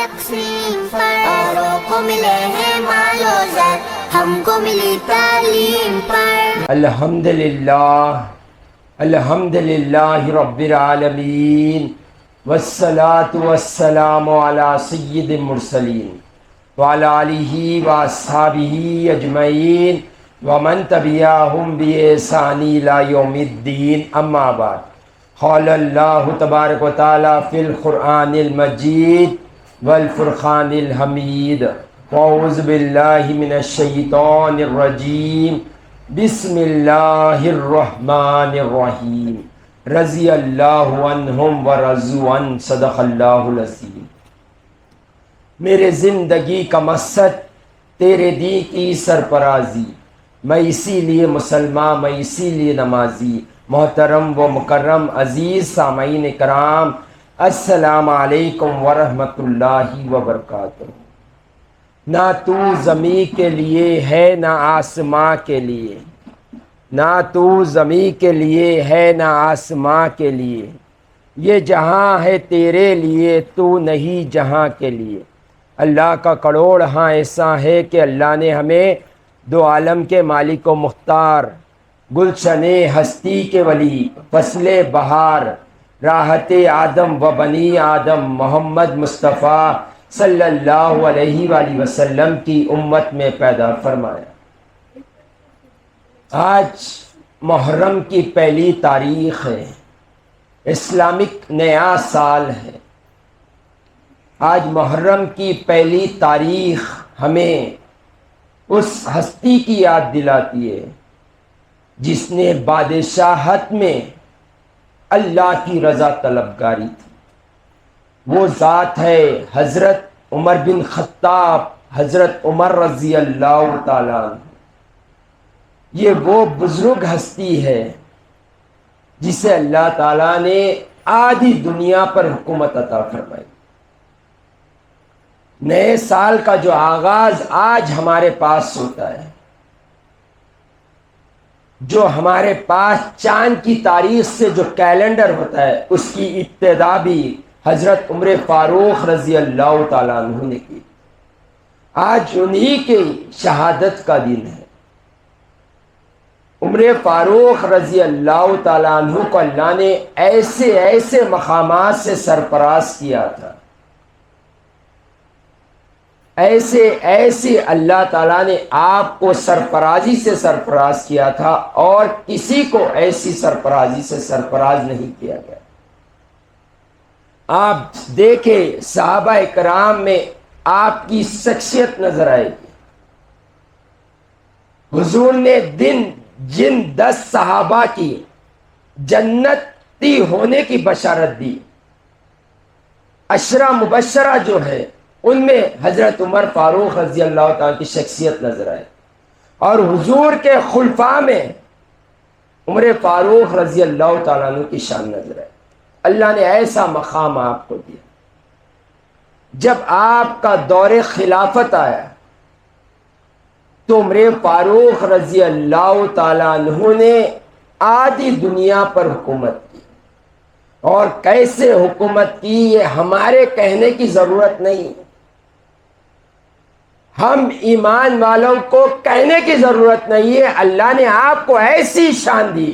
تقسیم پر، اوروں کو ملے ہیں مال و زر، ہم کو ملی تعلیم پر۔ الحمدللہ رب العالمین، والصلاة والسلام علی سید المرسلین وعلی آلہ واصحابہ اجمعین ومن تبعہم بإحسان الی یوم الدین، اما بعد۔ قال اللہ تبارک و تعالی فی القرآن المجید والفرقان الحمید، اعوذ باللہ من الشیطان الرجیم، بسم اللہ الرحمن الرحیم، رضی اللہ عنہم ورضوا عنہ، صدق اللہ العظیم۔ میرے زندگی کا مقصد تیرے دین کی سرفرازی، میں اسی لیے مسلمان، میں اسی لیے نمازی۔ محترم و مکرم عزیز سامعین کرام، السلام علیکم ورحمۃ اللہ وبرکاتہ۔ نہ تو زمین کے لیے ہے نہ آسماں کے لیے، نہ تو زمین کے لیے ہے نہ آسماں کے لیے، یہ جہاں ہے تیرے لیے تو نہیں جہاں کے لیے۔ اللہ کا کروڑ ہاں ایسا ہے کہ اللہ نے ہمیں دو عالم کے مالک و مختار، گلشن ہستی کے ولی، فصل بہار، راحت آدم و بنی آدم، محمد مصطفیٰ صلی اللہ علیہ وآلہ وسلم کی امت میں پیدا فرمایا۔ آج محرم کی پہلی تاریخ ہے، اسلامک نیا سال ہے۔ آج محرم کی پہلی تاریخ ہمیں اس ہستی کی یاد دلاتی ہے جس نے بادشاہت میں اللہ کی رضا طلبگاری تھی۔ وہ ذات ہے حضرت عمر بن خطاب، حضرت عمر رضی اللہ تعالیٰ عنہ۔ یہ وہ بزرگ ہستی ہے جسے اللہ تعالیٰ نے آدھی دنیا پر حکومت عطا فرمائی۔ نئے سال کا جو آغاز آج ہمارے پاس ہوتا ہے، جو ہمارے پاس چاند کی تاریخ سے جو کیلنڈر ہوتا ہے، اس کی ابتدا بھی حضرت عمر فاروق رضی اللہ تعالیٰ عنہ نے کی۔ آج انہی کی شہادت کا دن ہے۔ عمر فاروق رضی اللہ تعالیٰ عنہ کو اللہ نے ایسے ایسے مقامات سے سرفراز کیا تھا، ایسے ایسے اللہ تعالیٰ نے آپ کو سرفرازی سے سرفراز کیا تھا، اور کسی کو ایسی سرفرازی سے سرفراز نہیں کیا گیا۔ آپ دیکھیں صحابہ اکرام میں آپ کی شخصیت نظر آئے گی۔ حضور نے جن 10 صحابہ کی جنتی ہونے کی بشارت دی، 10 مبشرہ جو ہے، ان میں حضرت عمر فاروق رضی اللہ تعالیٰ کی شخصیت نظر آئے، اور حضور کے خلفاء میں عمر فاروق رضی اللہ تعالیٰ عنہ کی شان نظر آئے۔ اللہ نے ایسا مقام آپ کو دیا۔ جب آپ کا دور خلافت آیا تو عمر فاروق رضی اللہ تعالیٰ عنہ نے آدھی دنیا پر حکومت کی، اور کیسے حکومت کی یہ ہمارے کہنے کی ضرورت نہیں، ہم ایمان والوں کو کہنے کی ضرورت نہیں ہے۔ اللہ نے آپ کو ایسی شان دی،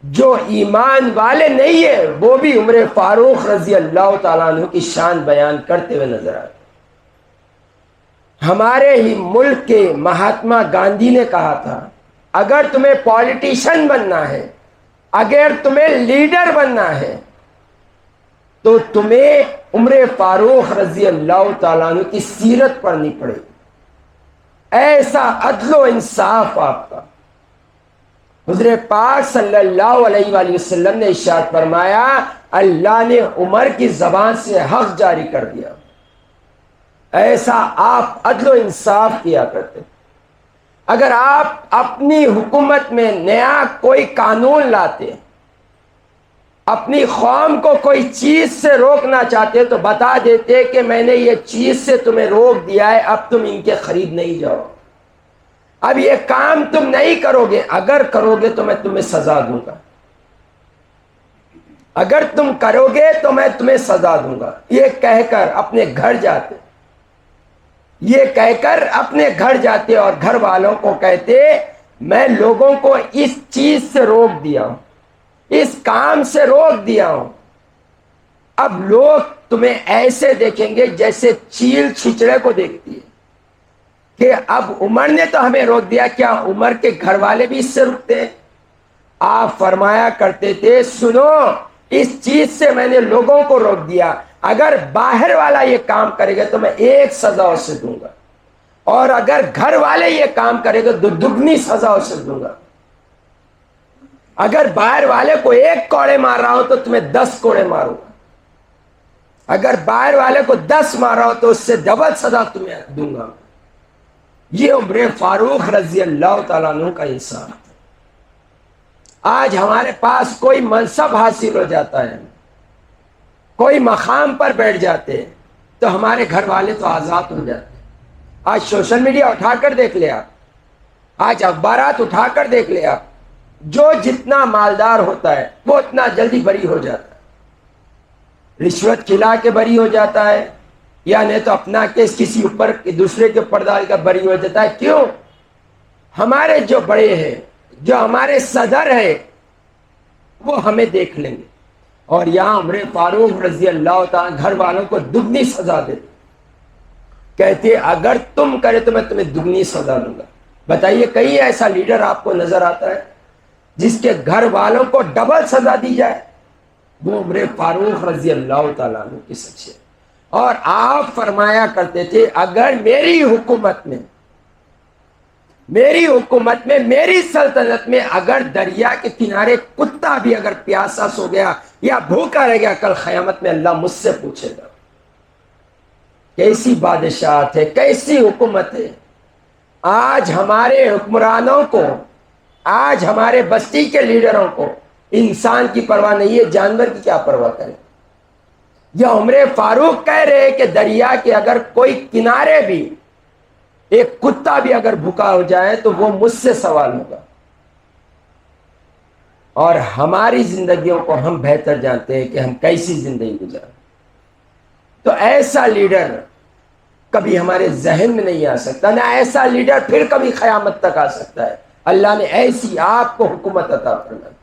جو ایمان والے نہیں ہے وہ بھی عمر فاروق رضی اللہ تعالیٰ عنہ کی شان بیان کرتے ہوئے نظر آتے۔ ہمارے ہی ملک کے مہاتما گاندھی نے کہا تھا، اگر تمہیں پولیٹیشین بننا ہے، اگر تمہیں لیڈر بننا ہے، تو تمہیں عمر فاروق رضی اللہ تعالیٰ عنہ کی سیرت پڑھنی پڑے گی۔ ایسا عدل و انصاف آپ کا۔ حضور پاک صلی اللہ علیہ وآلہ وسلم نے ارشاد فرمایا، اللہ نے عمر کی زبان سے حق جاری کر دیا۔ ایسا آپ عدل و انصاف کیا کرتے۔ اگر آپ اپنی حکومت میں نیا کوئی قانون لاتے، اپنی قوم کو کوئی چیز سے روکنا چاہتے تو بتا دیتے کہ میں نے یہ چیز سے تمہیں روک دیا ہے، اب تم ان کے قریب نہیں جاؤ، اب یہ کام تم نہیں کرو گے، اگر کرو گے تو میں تمہیں سزا دوں گا۔ اگر تم کرو گے تو میں تمہیں سزا دوں گا. یہ کہہ کر اپنے گھر جاتے، یہ کہہ کر اپنے گھر جاتے اور گھر والوں کو کہتے میں لوگوں کو اس چیز سے روک دیا ہوں، اس کام سے روک دیا ہوں. اب لوگ تمہیں ایسے دیکھیں گے جیسے چیل چھچڑے کو دیکھتی ہے کہ اب عمر نے تو ہمیں روک دیا، کیا عمر کے گھر والے بھی اس سے رکتے ہیں؟ آپ فرمایا کرتے تھے سنو، اس چیز سے میں نے لوگوں کو روک دیا، اگر باہر والا یہ کام کرے گا تو میں ایک سزا اسے دوں گا، اور اگر گھر والے یہ کام کرے گا تو دگنی سزا اسے دوں گا. اگر باہر والے کو ایک کوڑے مار رہا ہوں تو تمہیں 10 کوڑے ماروں گا، اگر باہر والے کو 10 مارا ہو تو اس سے ڈبل سزا تمہیں دوں گا. یہ عمر فاروق رضی اللہ تعالیٰ عنہ کا انصاف. آج ہمارے پاس کوئی منصب حاصل ہو جاتا ہے، کوئی مقام پر بیٹھ جاتے ہیں تو ہمارے گھر والے تو آزاد ہو جاتے ہیں. آج سوشل میڈیا اٹھا کر دیکھ لے آپ، آج اخبارات اٹھا کر دیکھ لے آپ، جو جتنا مالدار ہوتا ہے وہ اتنا جلدی بری ہو جاتا ہے، رشوت کھلا کے بری ہو جاتا ہے، یا نہیں تو اپنا کیس کسی اوپر دوسرے کے اوپر ڈال کر بری ہو جاتا ہے. کیوں؟ ہمارے جو بڑے ہیں، جو ہمارے صدر ہے، وہ ہمیں دیکھ لیں گے. اور یہاں عمر فاروق رضی اللہ تعالیٰ گھر والوں کو دگنی سزا دیتے، کہتے اگر تم کرے تو میں تمہیں دگنی سزا دوں گا. بتائیے کہیں ایسا لیڈر آپ کو نظر آتا ہے جس کے گھر والوں کو ڈبل سزا دی جائے؟ وہ عمر فاروق رضی اللہ تعالیٰ عنہ کی شخصیت. اور آپ فرمایا کرتے تھے اگر میری حکومت میں، میری سلطنت میں اگر دریا کے کنارے کتا بھی اگر پیاسا سو گیا یا بھوکا رہ گیا، کل قیامت میں اللہ مجھ سے پوچھے گا. کیسی بادشاہت ہے، کیسی حکومت ہے. آج ہمارے حکمرانوں کو، آج ہمارے بستی کے لیڈروں کو انسان کی پرواہ نہیں ہے، جانور کی کیا پرواہ کرے. یا عمر فاروق کہہ رہے کہ دریا کے اگر کوئی کنارے بھی ایک کتا بھی اگر بھوکا ہو جائے تو وہ مجھ سے سوال ہوگا. اور ہماری زندگیوں کو ہم بہتر جانتے ہیں کہ ہم کیسی زندگی گزاریں. تو ایسا لیڈر کبھی ہمارے ذہن میں نہیں آ سکتا، نہ ایسا لیڈر پھر کبھی قیامت تک آ سکتا ہے. اللہ نے ایسی آپ کو حکومت عطا فرمائی.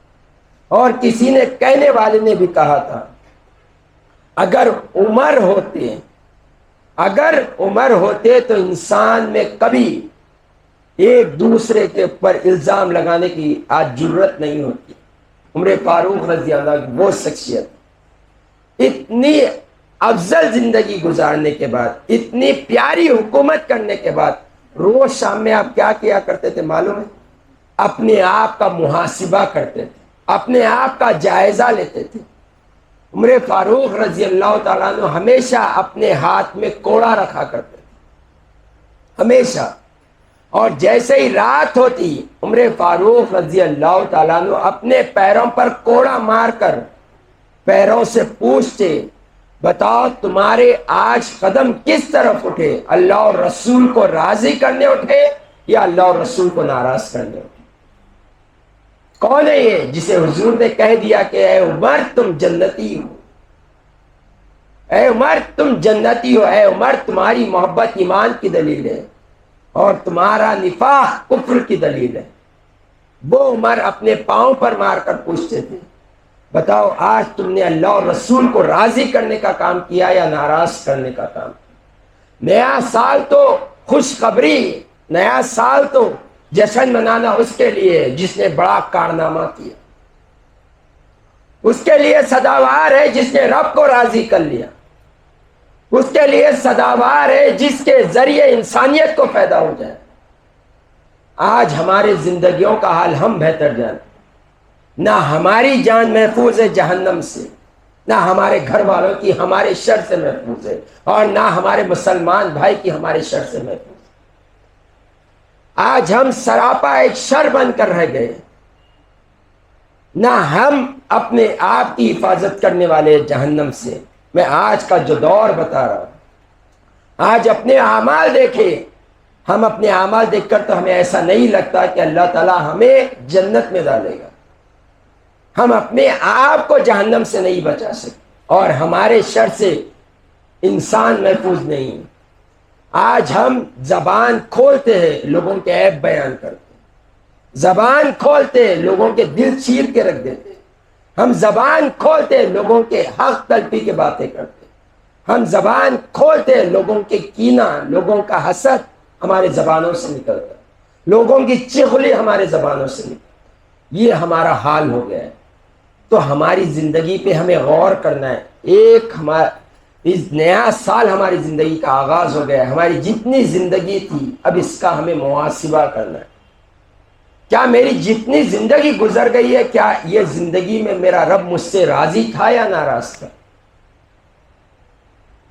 اور کسی نے، کہنے والے نے بھی کہا تھا اگر عمر ہوتے تو انسان میں کبھی ایک دوسرے کے اوپر الزام لگانے کی آج ضرورت نہیں ہوتی. عمر فاروق رضی اللہ عنہ وہ شخصیت اتنی افضل زندگی گزارنے کے بعد، اتنی پیاری حکومت کرنے کے بعد، روز شام میں آپ کیا کیا کرتے تھے معلوم ہے؟ اپنے آپ کا محاسبہ کرتے تھے، اپنے آپ کا جائزہ لیتے تھے. عمر فاروق رضی اللہ تعالیٰ عنہ ہمیشہ اپنے ہاتھ میں کوڑا رکھا کرتے تھے، ہمیشہ. اور جیسے ہی رات ہوتی، عمر فاروق رضی اللہ تعالیٰ عنہ اپنے پیروں پر کوڑا مار کر پیروں سے پوچھتے بتاؤ تمہارے آج قدم کس طرف اٹھے، اللہ اور رسول کو راضی کرنے اٹھے یا اللہ اور رسول کو ناراض کرنے اٹھے؟ کون ہے یہ جسے حضور نے کہہ دیا کہ اے عمر تم جنتی ہو، اے عمر تم جنتی ہو، اے عمر تمہاری محبت ایمان کی دلیل ہے اور تمہارا نفاق کفر کی دلیل ہے. وہ عمر اپنے پاؤں پر مار کر پوچھتے تھے بتاؤ آج تم نے اللہ اور رسول کو راضی کرنے کا کام کیا یا ناراض کرنے کا کام. نیا سال تو خوشخبری، نیا سال تو جشن منانا اس کے لیے جس نے بڑا کارنامہ کیا، اس کے لیے سداوار ہے جس نے رب کو راضی کر لیا، اس کے لیے سداوار ہے جس کے ذریعے انسانیت کو پیدا ہو جائے. آج ہمارے زندگیوں کا حال ہم بہتر جانتے، نہ ہماری جان محفوظ ہے جہنم سے، نہ ہمارے گھر والوں کی ہمارے شر سے محفوظ ہے، اور نہ ہمارے مسلمان بھائی کی ہمارے شر سے محفوظ ہے. آج ہم سراپا ایک شر بن کر رہ گئے، نہ ہم اپنے آپ کی حفاظت کرنے والے جہنم سے. میں آج کا جو دور بتا رہا ہوں، آج اپنے اعمال دیکھیں، ہم اپنے اعمال دیکھ کر تو ہمیں ایسا نہیں لگتا کہ اللہ تعالیٰ ہمیں جنت میں ڈالے گا. ہم اپنے آپ کو جہنم سے نہیں بچا سکتے، اور ہمارے شر سے انسان محفوظ نہیں ہے۔ آج ہم زبان کھولتے ہیں، لوگوں کے عیب بیان کرتے ہیں، زبان کھولتے ہیں، لوگوں کے دل چیر کے رکھ دیتے ہیں، ہم زبان کھولتے ہیں، لوگوں کے حق تلفی کی باتیں کرتے ہیں، ہم زبان کھولتے ہیں، لوگوں کے کینہ، لوگوں کا حسد ہمارے زبانوں سے نکلتا ہے، لوگوں کی چغلی ہمارے زبانوں سے نکلتی ہے۔ یہ ہمارا حال ہو گیا ہے۔ تو ہماری زندگی پہ ہمیں غور کرنا ہے۔ اس نیا سال ہماری زندگی کا آغاز ہو گیا ہے، ہماری جتنی زندگی تھی اب اس کا ہمیں محاسبہ کرنا ہے۔ کیا میری جتنی زندگی گزر گئی ہے، کیا یہ زندگی میں میرا رب مجھ سے راضی تھا یا ناراض تھا؟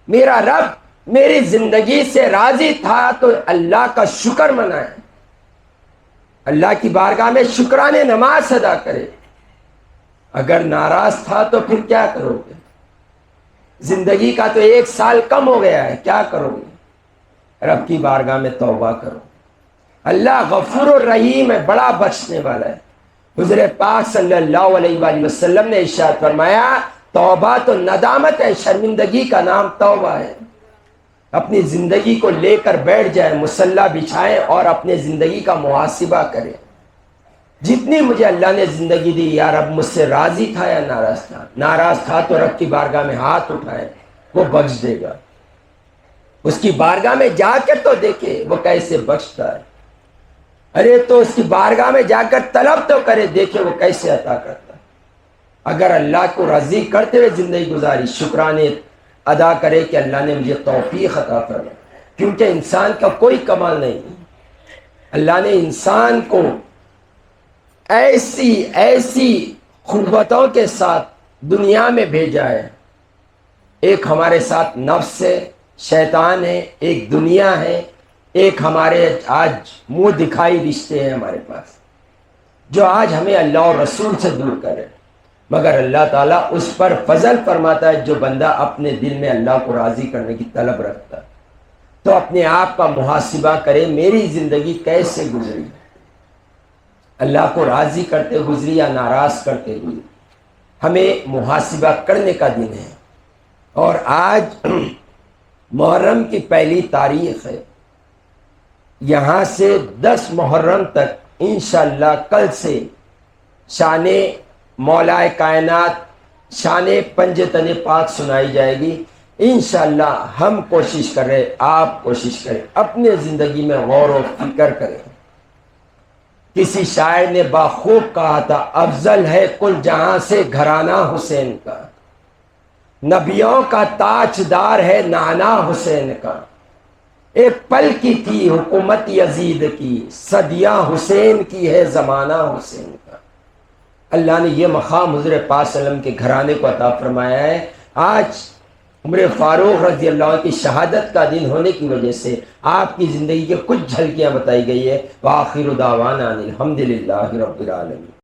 میرا رب میری زندگی سے راضی تھا تو اللہ کا شکر منائے، اللہ کی بارگاہ میں شکرانے نماز ادا کرے۔ اگر ناراض تھا تو پھر کیا کرو گے؟ زندگی کا تو 1 سال کم ہو گیا ہے، کیا کرو گے؟ رب کی بارگاہ میں توبہ کرو۔ اللہ غفور الرحیم ہے، بڑا بخشنے والا ہے۔ حضور پاک صلی اللہ علیہ وآلہ وسلم نے ارشاد فرمایا، توبہ تو ندامت ہے، شرمندگی کا نام توبہ ہے۔ اپنی زندگی کو لے کر بیٹھ جائیں، مصلی بچھائیں اور اپنے زندگی کا محاسبہ کریں۔ جتنی مجھے اللہ نے زندگی دی، یا رب مجھ سے راضی تھا یا ناراض تھا؟ ناراض تھا تو رب کی بارگاہ میں ہاتھ اٹھائے، وہ بخش دے گا۔ اس کی بارگاہ میں جا کر تو دیکھے وہ کیسے بخشتا ہے۔ ارے تو اس کی بارگاہ میں جا کر طلب تو کرے، دیکھے وہ کیسے عطا کرتا ہے۔ اگر اللہ کو راضی کرتے ہوئے زندگی گزاری، شکرانے ادا کرے کہ اللہ نے مجھے توفیق عطا فرمائی، کیونکہ انسان کا کوئی کمال نہیں، اللہ نے انسان کو ایسی قوتوں کے ساتھ دنیا میں بھیجا ہے۔ ایک ہمارے ساتھ نفس ہے، شیطان ہے، ایک دنیا ہے، ایک ہمارے آج منہ دکھائی رشتے ہیں ہمارے پاس، جو آج ہمیں اللہ اور رسول سے دور کرے۔ مگر اللہ تعالیٰ اس پر فضل فرماتا ہے جو بندہ اپنے دل میں اللہ کو راضی کرنے کی طلب رکھتا ہے۔ تو اپنے آپ کا محاسبہ کرے، میری زندگی کیسے گزری، اللہ کو راضی کرتے گزری یا ناراض کرتے ہوئے؟ ہمیں محاسبہ کرنے کا دن ہے۔ اور آج محرم کی پہلی تاریخ ہے، یہاں سے 10 محرم تک انشاءاللہ کل سے شان مولا کائنات، شان پنجتن پاک سنائی جائے گی۔ انشاءاللہ ہم کوشش کر رہے، آپ کوشش کریں، اپنے زندگی میں غور و فکر کریں۔ کسی شاعر نے باخوب کہا تھا، افضل ہے کل جہاں سے گھرانہ حسین کا، نبیوں کا تاجدار ہے نانا حسین کا، ایک پل کی تھی حکومت یزید کی، صدیاں حسین کی ہے زمانہ حسین کا۔ اللہ نے یہ مقام حضور پاک صلی اللہ علیہ وسلم کے گھرانے کو عطا فرمایا ہے۔ آج عمر فاروق رضی اللہ عنہ کی شہادت کا دن ہونے کی وجہ سے آپ کی زندگی کے کچھ جھلکیاں بتائی گئی ہے۔ وآخر دعوانا ان الحمد للہ رب العالمین۔